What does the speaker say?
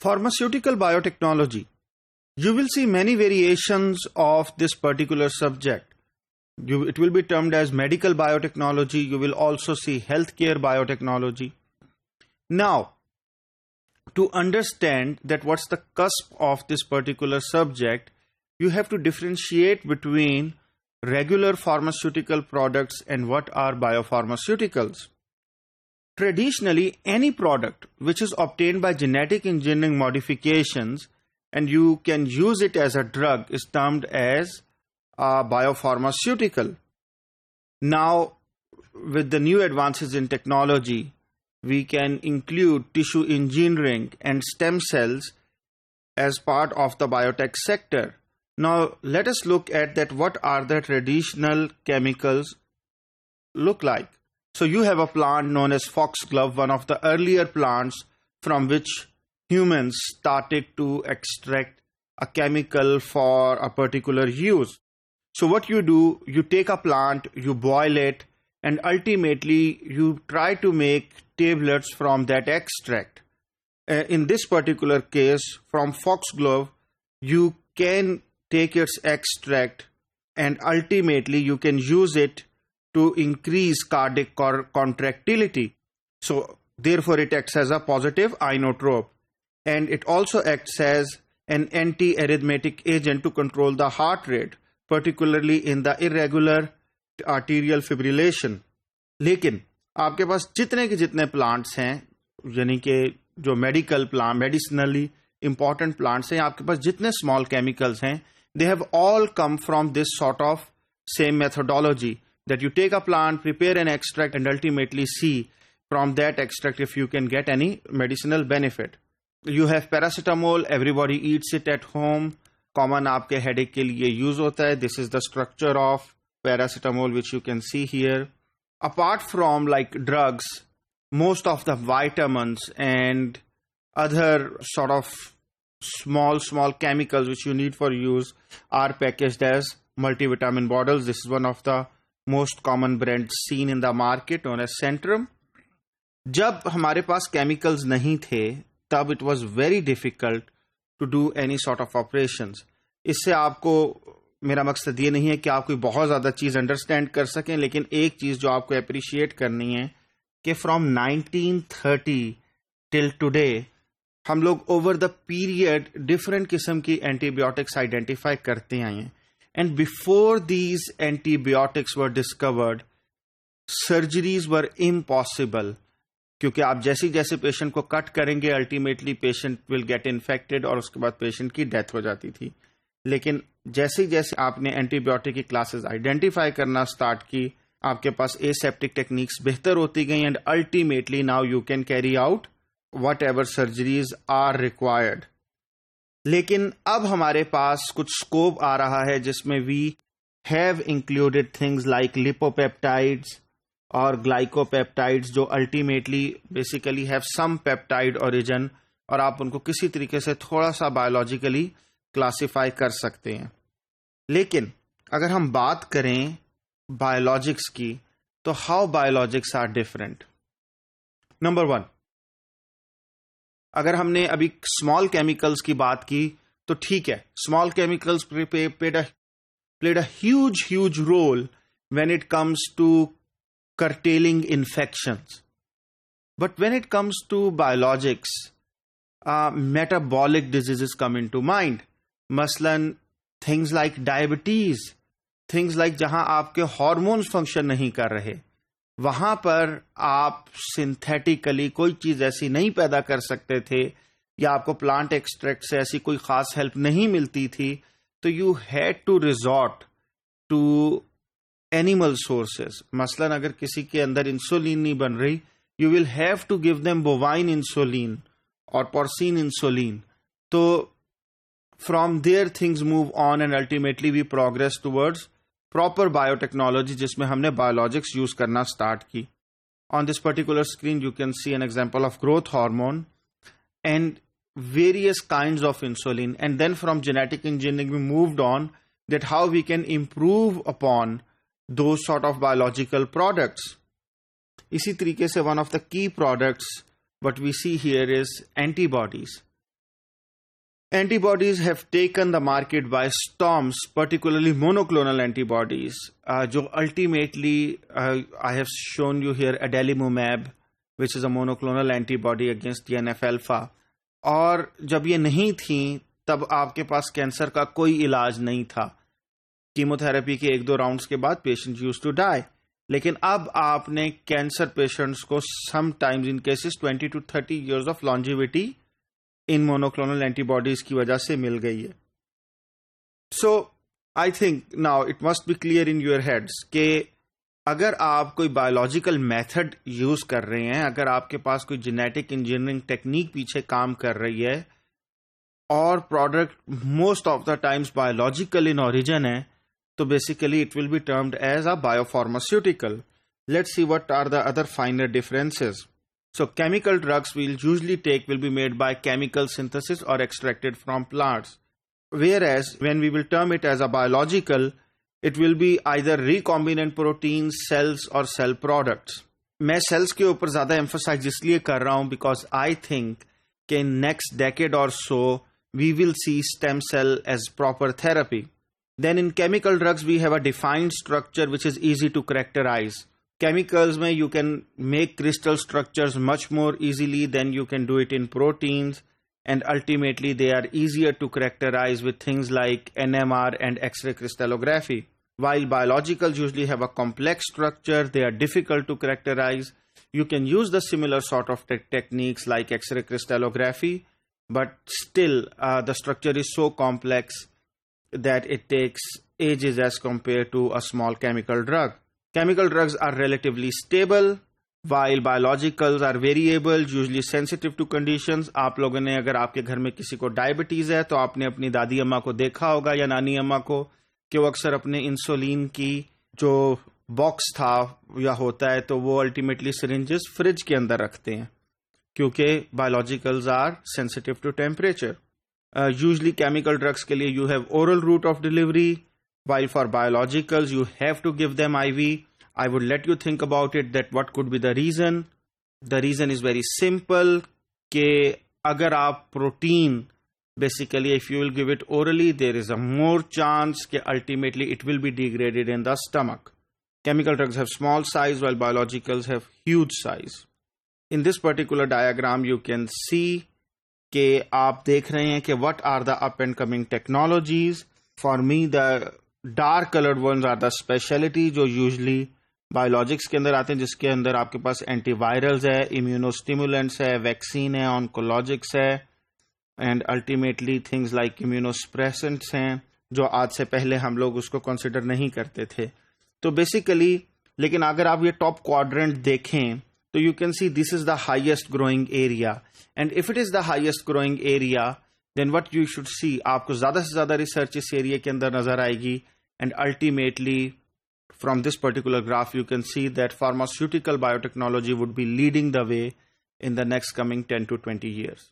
Pharmaceutical biotechnology. You will see many variations of this particular subject. It will be termed as medical biotechnology. You will also see healthcare biotechnology. Now, to understand that what's the cusp of this particular subject, you have to differentiate between regular pharmaceutical products and what are biopharmaceuticals. Traditionally, any product which is obtained by genetic engineering modifications and you can use it as a drug is termed as a biopharmaceutical. Now, with the new advances in technology, we can include tissue engineering and stem cells as part of the biotech sector. Now, let us look at that. What are the traditional chemicals look like? So you have a plant known as foxglove, one of the earlier plants from which humans started to extract a chemical for a particular use. So what you do, you take a plant, you boil it, and ultimately you try to make tablets from that extract. In this particular case, from foxglove, you can take its extract and ultimately you can use it to increase cardiac contractility. So therefore it acts as a positive inotrope, and it also acts as an anti-arrhythmic agent to control the heart rate, particularly in the irregular arterial fibrillation. लेकिन आपके पास जितने के जितने plants हैं, यानी कि जो medical plant, medicinally important plants हैं, आपके पास जितने स्मॉल केमिकल्स हैं, they have all come from this sort of same methodology, that you take a plant, prepare an extract, and ultimately see from that extract if you can get any medicinal benefit. You have paracetamol, everybody eats it at home. Common आपके headache के लिए use होता है. This is the structure of paracetamol which you can see here. Apart from like drugs, most of the vitamins and other sort of small chemicals which you need for use are packaged as multivitamin bottles. This is one of the most common brands seen in the market known as Centrum. जब हमारे पास chemicals नहीं थे, तब it was very difficult to do any sort of operations. इससे आपको, मेरा मकसद ये नहीं है कि आप कोई बहुत ज़्यादा चीज़ अंडरस्टैंड कर सकें, लेकिन एक चीज़ जो आपको अप्रिशिएट करनी है कि फ्रॉम 1930 टिल टुडे हम लोग ओवर द पीरियड डिफरेंट किस्म की एंटीबायोटिक्स आइडेंटिफाई करते आए हैं. And before these antibiotics were discovered, surgeries were impossible, क्योंकि आप जैसे जैसे पेशेंट को कट करेंगे ultimately patient will get infected और उसके बाद पेशेंट की डेथ हो जाती थी. लेकिन जैसे जैसे आपने एंटीबायोटिक की क्लासेस आइडेंटिफाई करना स्टार्ट की, आपके पास एसेप्टिक टेक्निक्स बेहतर होती गई and ultimately now you can carry out whatever surgeries are required. लेकिन अब हमारे पास कुछ स्कोप आ रहा है जिसमें we have included things like lipopeptides और glycopeptides जो ultimately basically have some peptide origin और आप उनको किसी तरीके से थोड़ा सा biologically classify कर सकते हैं. लेकिन अगर हम बात करें biologics की, तो how biologics are different. Number 1, अगर हमने अभी स्मॉल केमिकल्स की बात की तो ठीक है, small chemicals played a huge role when it comes to curtailing infections. But when it comes to biologics, metabolic diseases come into mind. मसलन things like diabetes, things like जहां आपके हार्मोन्स फंक्शन नहीं कर रहे, वहां पर आप सिंथेटिकली कोई चीज ऐसी नहीं पैदा कर सकते थे या आपको प्लांट एक्सट्रैक्ट से ऐसी कोई खास हेल्प नहीं मिलती थी, तो you had to resort to animal sources. मसलन अगर किसी के अंदर इंसुलिन नहीं बन रही, you will have to give them bovine insulin और पोर्सिन इंसुलिन. तो from there things move on and ultimately we progress towards proper biotechnology जिसमें हमने बायोलॉजिक्स यूज करना स्टार्ट की. On this particular screen you can see an example of growth hormone and various kinds of insulin, and then from genetic engineering we moved on that how we can improve upon those sort of biological products. इसी तरीके से one of the key products what we see here is antibodies. Antibodies have taken the market by storms, particularly monoclonal antibodies. जो ultimately, I have shown you here adalimumab, which is a monoclonal antibody against TNF-alpha. और जब ये नहीं थी तब आपके पास cancer का कोई इलाज नहीं था. कीमोथेरेपी के 1-2 राउंड्स के बाद पेशेंट यूज्ड टू डाई. लेकिन अब आपने कैंसर पेशेंट्स को sometimes in cases 20 to 30 years of longevity in monoclonal antibodies की वजह से मिल गई है. So I think now it must be clear in your heads कि अगर आप कोई बायोलॉजिकल मेथड यूज कर रहे हैं, अगर आपके पास कोई जेनेटिक इंजीनियरिंग टेक्निक पीछे काम कर रही है और product most of the times biological in origin है, तो basically it will be termed as a biopharmaceutical. Let's see what are the other finer differences. So chemical drugs will be made by chemical synthesis or extracted from plants. Whereas when we will term it as a biological, it will be either recombinant proteins, cells or cell products. मैं cells के ऊपर ज़्यादा emphasize इसलिए कर रहा हूँ because I think कि next decade or so we will see stem cell as proper therapy. Then in chemical drugs we have a defined structure which is easy to characterize. Chemicals में you can make crystal structures much more easily than you can do it in proteins, and ultimately they are easier to characterize with things like NMR and X-ray crystallography. While biologicals usually have a complex structure, they are difficult to characterize. You can use the similar sort of techniques like X-ray crystallography, but still the structure is so complex that it takes ages as compared to a small chemical drug. Chemical drugs are relatively stable, while biologicals are variable, usually sensitive to conditions. आप लोगों ने अगर आपके घर में किसी को diabetes है तो आपने अपनी दादी अम्मा को देखा होगा या नानी अम्मा को कि वो अक्सर अपने इंसुलिन की जो बॉक्स था या होता है तो वो अल्टीमेटली सिरिंजेस फ्रिज के अंदर रखते हैं क्योंकि biologicals are sensitive to temperature. Usually chemical drugs के लिए you have oral route of delivery, while for biologicals you have to give them IV. I would let you think about it that what could be the reason. The reason is very simple कि अगर आप protein basically if you will give it orally there is a more chance कि ultimately it will be degraded in the stomach. Chemical drugs have small size while biologicals have huge size. In this particular diagram you can see कि आप देख रहे हैं कि what are the up and coming technologies. For me the dark coloured ones are the speciality जो usually biologics के अंदर आते हैं, जिसके अंदर आपके पास एंटीवायरल्स है, इम्यूनोस्टिमुलेंट्स है, वैक्सीन है, ऑन्कोलॉजिक्स है and ultimately things like immunosuppressants हैं जो आज से पहले हम लोग उसको कंसिडर नहीं करते थे. तो बेसिकली लेकिन अगर आप ये टॉप क्वाड्रेंट देखें तो you can see this is the highest growing area and if it is the highest growing area then what you should see, आपको ज़्यादा से ज़्यादा रिसर्च इस एरिया के अंदर नजर आएगी and ultimately from this particular graph you can see that pharmaceutical biotechnology would be leading the way in the next coming 10 to 20 years.